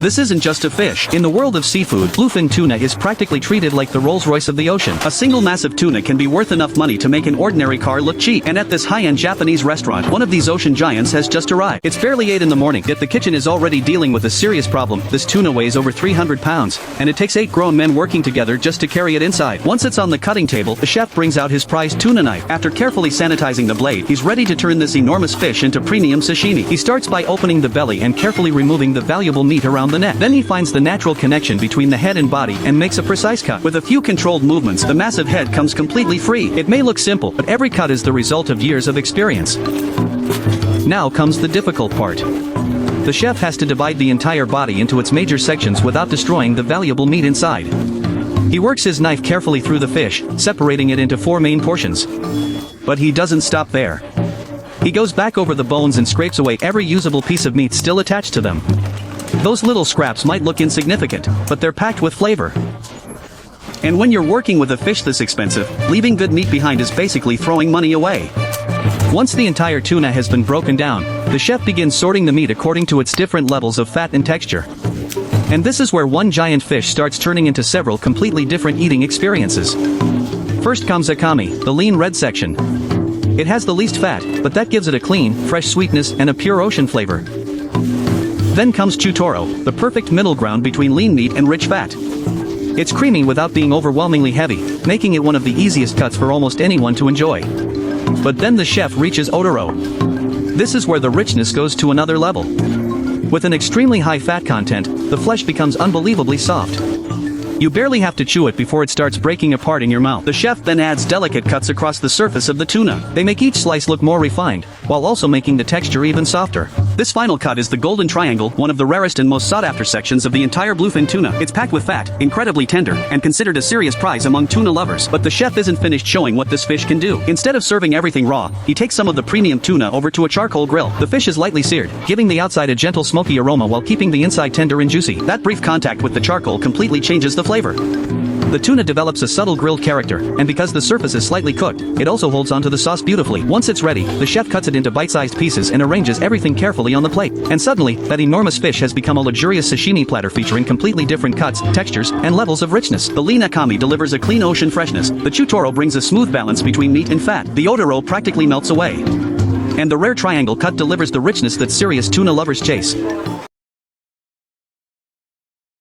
This isn't just a fish. In the world of seafood, bluefin tuna is practically treated like the Rolls-Royce of the ocean. A single massive tuna can be worth enough money to make an ordinary car look cheap. And at this high-end Japanese restaurant, one of these ocean giants has just arrived. It's barely 8 in the morning, yet the kitchen is already dealing with a serious problem. This tuna weighs over 300 pounds, and it takes 8 grown men working together just to carry it inside. Once it's on the cutting table, the chef brings out his prized tuna knife. After carefully sanitizing the blade, he's ready to turn this enormous fish into premium sashimi. He starts by opening the belly and carefully removing the valuable meat around the neck. Then he finds the natural connection between the head and body and makes a precise cut. With a few controlled movements, the massive head comes completely free. It may look simple, but every cut is the result of years of experience. Now comes the difficult part. The chef has to divide the entire body into its major sections without destroying the valuable meat inside. He works his knife carefully through the fish, separating it into 4 main portions. But he doesn't stop there. He goes back over the bones and scrapes away every usable piece of meat still attached to them. Those little scraps might look insignificant, but they're packed with flavor. And when you're working with a fish this expensive, leaving good meat behind is basically throwing money away. Once the entire tuna has been broken down, the chef begins sorting the meat according to its different levels of fat and texture. And this is where one giant fish starts turning into several completely different eating experiences. First comes akami, the lean red section. It has the least fat, but that gives it a clean, fresh sweetness and a pure ocean flavor. Then comes otoro, the perfect middle ground between lean meat and rich fat. It's creamy without being overwhelmingly heavy, making it one of the easiest cuts for almost anyone to enjoy. But then the chef reaches otoro. This is where the richness goes to another level. With an extremely high fat content, the flesh becomes unbelievably soft. You barely have to chew it before it starts breaking apart in your mouth. The chef then adds delicate cuts across the surface of the tuna. They make each slice look more refined, while also making the texture even softer. This final cut is the golden triangle, one of the rarest and most sought-after sections of the entire bluefin tuna. It's packed with fat, incredibly tender, and considered a serious prize among tuna lovers. But the chef isn't finished showing what this fish can do. Instead of serving everything raw, he takes some of the premium tuna over to a charcoal grill. The fish is lightly seared, giving the outside a gentle smoky aroma while keeping the inside tender and juicy. That brief contact with the charcoal completely changes the flavor. The tuna develops a subtle grilled character, and because the surface is slightly cooked, it also holds onto the sauce beautifully. Once it's ready, the chef cuts it into bite-sized pieces and arranges everything carefully on the plate. And suddenly, that enormous fish has become a luxurious sashimi platter featuring completely different cuts, textures, and levels of richness. The lean akami delivers a clean ocean freshness. The otoro brings a smooth balance between meat and fat. The otoro practically melts away. And the rare triangle cut delivers the richness that serious tuna lovers chase.